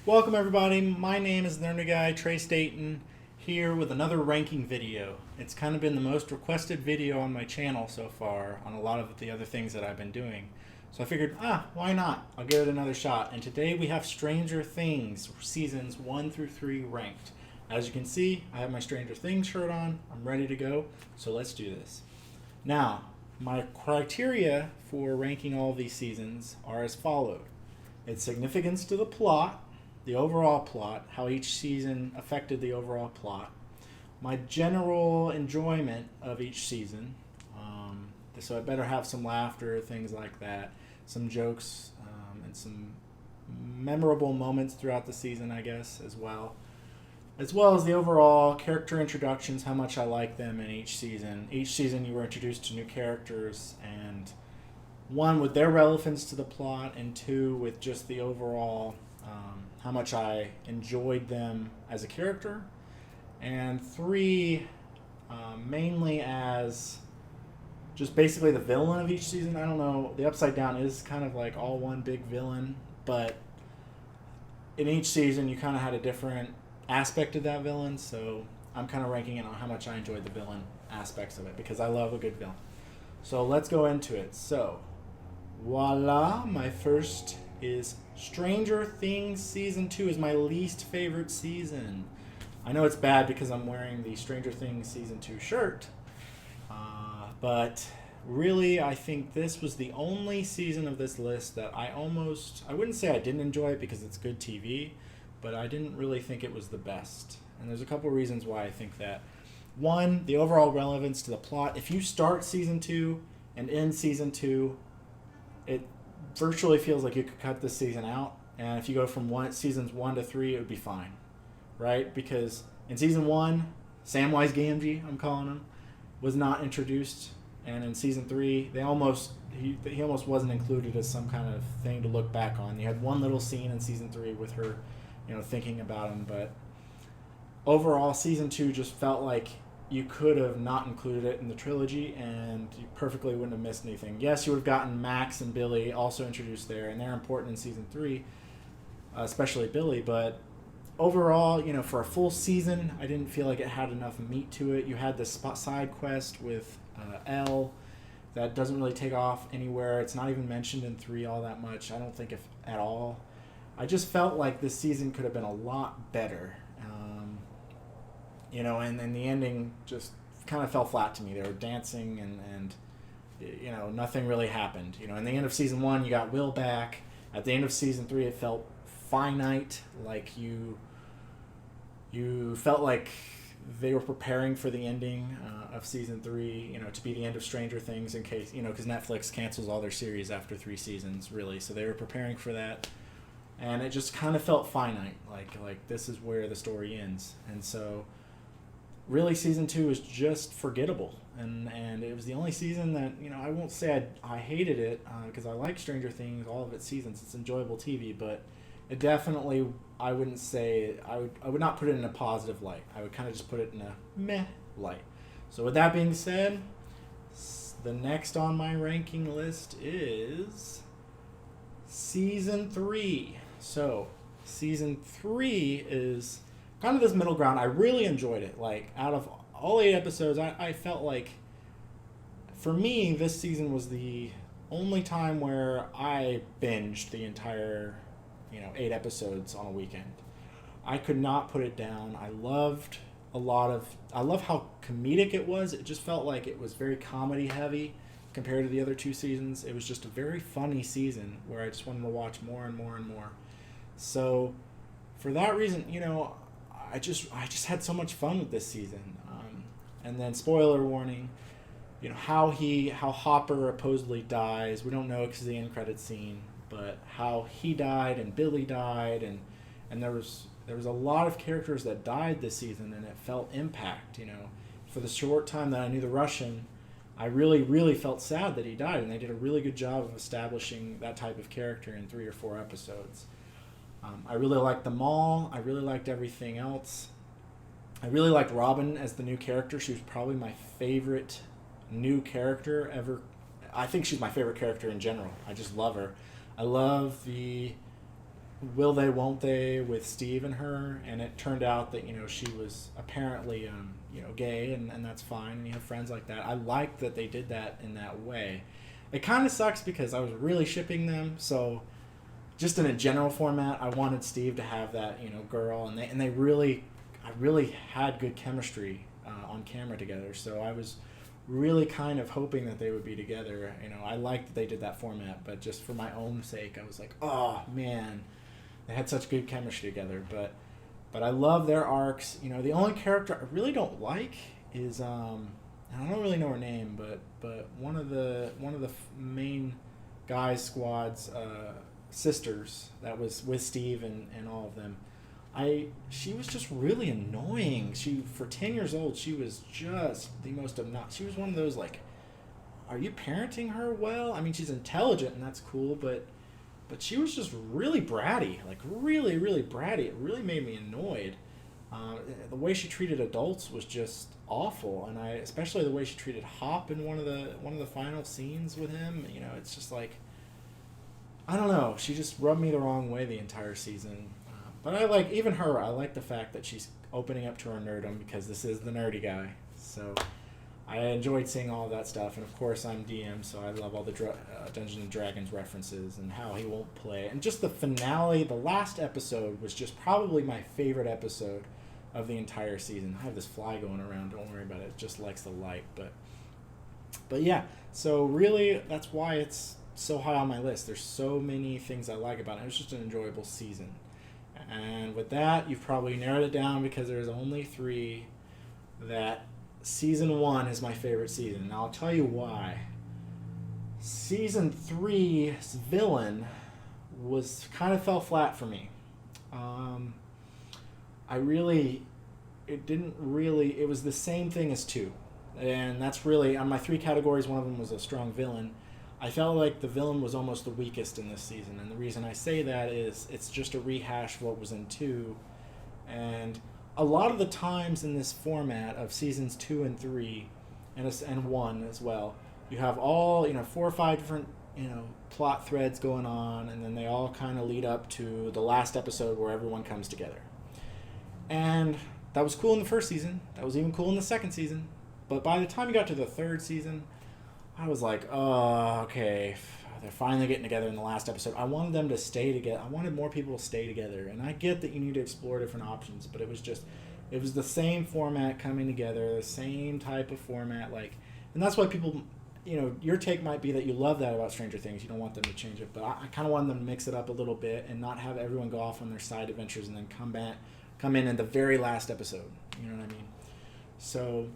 Welcome everybody, my name is Learner Guy Trace Dayton, here with another ranking video. It's kind of been the most requested video on my channel so far on a lot of the other things that I've been doing. So I figured, why not? I'll give it another shot. And today we have Stranger Things seasons 1 through 3 ranked. As you can see, I have my Stranger Things shirt on, I'm ready to go, so let's do this. Now, my criteria for ranking all of these seasons are as followed. Its significance to the plot, the overall plot, how each season affected the overall plot, my general enjoyment of each season, so I better have some laughter, things like that, some jokes, and some memorable moments throughout the season, I guess, as well as the overall character introductions, how much I like them in each season. Each season you were introduced to new characters, and one, with their relevance to the plot, and two, with just the overall how much I enjoyed them as a character, and three, mainly as just basically the villain of each season. I don't know, the Upside Down is kind of like all one big villain, but in each season you kind of had a different aspect of that villain, so I'm kind of ranking it on how much I enjoyed the villain aspects of it, because I love a good villain. So let's go into it. So voila, my first is Stranger Things Season 2 is my least favorite season. I know it's bad because I'm wearing the Stranger Things Season 2 shirt, but really I think this was the only season of this list that I wouldn't say I didn't enjoy it because it's good TV, but I didn't really think it was the best. And there's a couple reasons why I think that. One, the overall relevance to the plot. If you start Season 2 and end Season 2, it virtually feels like you could cut this season out, and if you go from seasons 1 to 3, it would be fine, right? Because in Season 1, Samwise Gamgee, I'm calling him, was not introduced, and in Season 3, he almost wasn't included as some kind of thing to look back on. You had one little scene in Season 3 with her, thinking about him, but overall, Season 2 just felt like you could have not included it in the trilogy, and you perfectly wouldn't have missed anything. Yes, you would have gotten Max and Billy also introduced there, and they're important in Season 3, especially Billy, but overall, for a full season, I didn't feel like it had enough meat to it. You had this side quest with Elle that doesn't really take off anywhere. It's not even mentioned in 3 all that much, I don't think, if at all. I just felt like this season could have been a lot better. And the ending just kind of fell flat to me. They were dancing and nothing really happened. In the end of Season 1, you got Will back. At the end of Season 3, it felt finite, like you felt like they were preparing for the ending of Season 3, to be the end of Stranger Things in case, because Netflix cancels all their series after 3 seasons, really. So they were preparing for that. And it just kind of felt finite, like this is where the story ends. And so really Season 2 is just forgettable, and it was the only season that, I won't say I hated it, because I like Stranger Things, all of its seasons. It's enjoyable TV, but it definitely, I wouldn't say, I would not put it in a positive light. I would kind of just put it in a meh light. So with that being said, the next on my ranking list is Season 3. So Season 3 is kind of this middle ground. I really enjoyed it. Like, out of all 8 episodes, I felt like, for me, this season was the only time where I binged the entire, 8 episodes on a weekend. I could not put it down. I love how comedic it was. It just felt like it was very comedy heavy compared to the other 2 seasons. It was just a very funny season where I just wanted to watch more and more and more. So for that reason, I just had so much fun with this season. And then, spoiler warning, how Hopper supposedly dies. We don't know because of the end credit scene, but how he died and Billy died, and there was a lot of characters that died this season, and it felt impact. For the short time that I knew the Russian, I really, really felt sad that he died, and they did a really good job of establishing that type of character in 3 or 4 episodes. I really liked them all. I really liked everything else. I really liked Robin as the new character. She was probably my favorite new character ever. I think she's my favorite character in general. I just love her. I love the will they, won't they with Steve and her, and it turned out that she was apparently gay, and that's fine, and you have friends like that. I like that they did that in that way. It kind of sucks because I was really shipping them, so just in a general format, I wanted Steve to have that girl, and they really, I really had good chemistry on camera together, so I was really kind of hoping that they would be together. I liked that they did that format, but just for my own sake, I was like, oh man, they had such good chemistry together. But I love their arcs. The only character I really don't like is I don't really know her name, but one of the main guys squad's sisters that was with Steve and all of them. She was just really annoying. For 10 years old, she was just the most obnoxious. She was one of those, like, are you parenting her well? I mean, she's intelligent and that's cool, but she was just really bratty, like really, really bratty. It really made me annoyed. The way she treated adults was just awful, and especially the way she treated Hop in one of the final scenes with him. It's just like, I don't know. She just rubbed me the wrong way the entire season. But I like even her. I like the fact that she's opening up to her nerdom because this is the nerdy guy. So I enjoyed seeing all of that stuff, and of course I'm DM, so I love all the Dungeons and Dragons references and how he won't play. And just the finale, the last episode was just probably my favorite episode of the entire season. I have this fly going around. Don't worry about it. It just likes the light. But yeah, so really that's why it's so high on my list. There's so many things I like about it. It was just an enjoyable season. And with that, you've probably narrowed it down because there's only 3 that season 1 is my favorite season. And I'll tell you why. Season 3's villain kind of fell flat for me. It was the same thing as 2. And that's really, on my 3 categories, one of them was a strong villain. I felt like the villain was almost the weakest in this season, and the reason I say that is it's just a rehash of what was in 2, and a lot of the times in this format of seasons 2 and 3, and 1 as well, you have all 4 or 5 different plot threads going on, and then they all kind of lead up to the last episode where everyone comes together. And that was cool in the first season. That was even cool in the second season. But by the time you got to the third season, I was like, oh, okay, they're finally getting together in the last episode. I wanted them to stay together. I wanted more people to stay together. And I get that you need to explore different options, but it was the same format coming together, the same type of format. And that's why people, your take might be that you love that about Stranger Things. You don't want them to change it. But I kind of wanted them to mix it up a little bit and not have everyone go off on their side adventures and then come in the very last episode. You know what I mean? So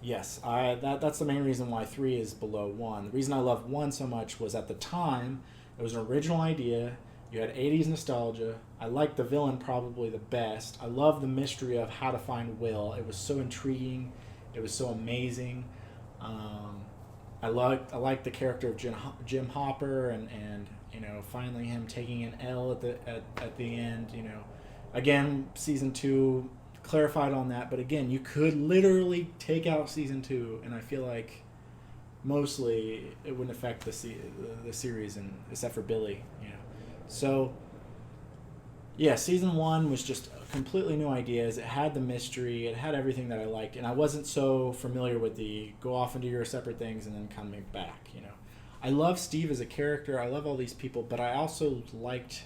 yes, that's the main reason why 3 is below 1. The reason I love 1 so much was at the time, it was an original idea. You had 80s nostalgia. I liked the villain probably the best. I love the mystery of how to find Will. It was so intriguing. It was so amazing. I liked the character of Jim Hopper and finally him taking an L at the end. Again, season 2 clarified on that, but again, you could literally take out season 2 and I feel like mostly it wouldn't affect the series, and except for Billy. So yeah, season 1 was just completely new ideas. It had the mystery, it had everything that I liked, and I wasn't so familiar with the go off and do your separate things and then coming back. I love Steve as a character, I love all these people, but I also liked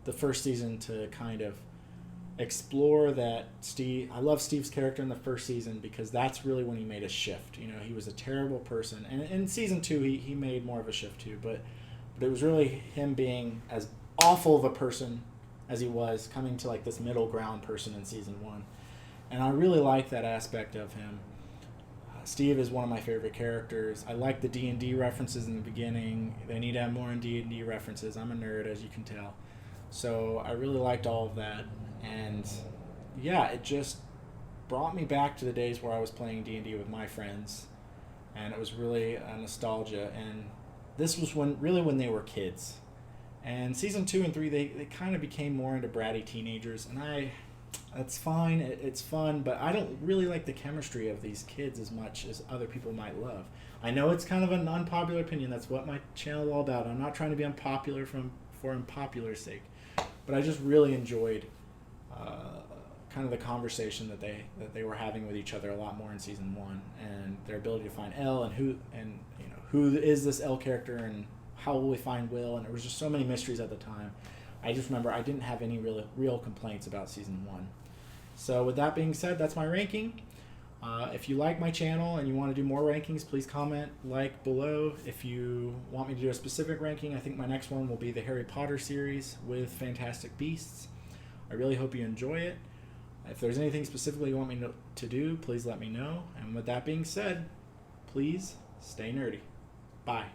the first season to kind of explore that I love Steve's character in the first season because that's really when he made a shift. He was a terrible person, and in season 2 he made more of a shift too, but it was really him being as awful of a person as he was, coming to this middle ground person in season 1, and I really like that aspect of him. Steve is one of my favorite characters. I like the D&D references in the beginning. They need to have more in D&D references. I'm a nerd, as you can tell, so I really liked all of that. And yeah, it just brought me back to the days where I was playing D&D with my friends, and it was really a nostalgia. And this was when they were kids. And season 2 and 3, they kind of became more into bratty teenagers, and that's fine. It's fun, but I don't really like the chemistry of these kids as much as other people might love. I know it's kind of an unpopular opinion. That's what my channel is all about. I'm not trying to be unpopular for for popular's sake. But I just really enjoyed kind of the conversation that they were having with each other a lot more in season 1, and their ability to find Elle, and who is this Elle character, and how will we find Will, and there was just so many mysteries at the time. I just remember I didn't have any real complaints about season 1. So with that being said, that's my ranking. If you like my channel and you want to do more rankings, please comment, like below. If you want me to do a specific ranking, I think my next one will be the Harry Potter series with Fantastic Beasts. I really hope you enjoy it. If there's anything specifically you want me to do, please let me know. And with that being said, please stay nerdy. Bye.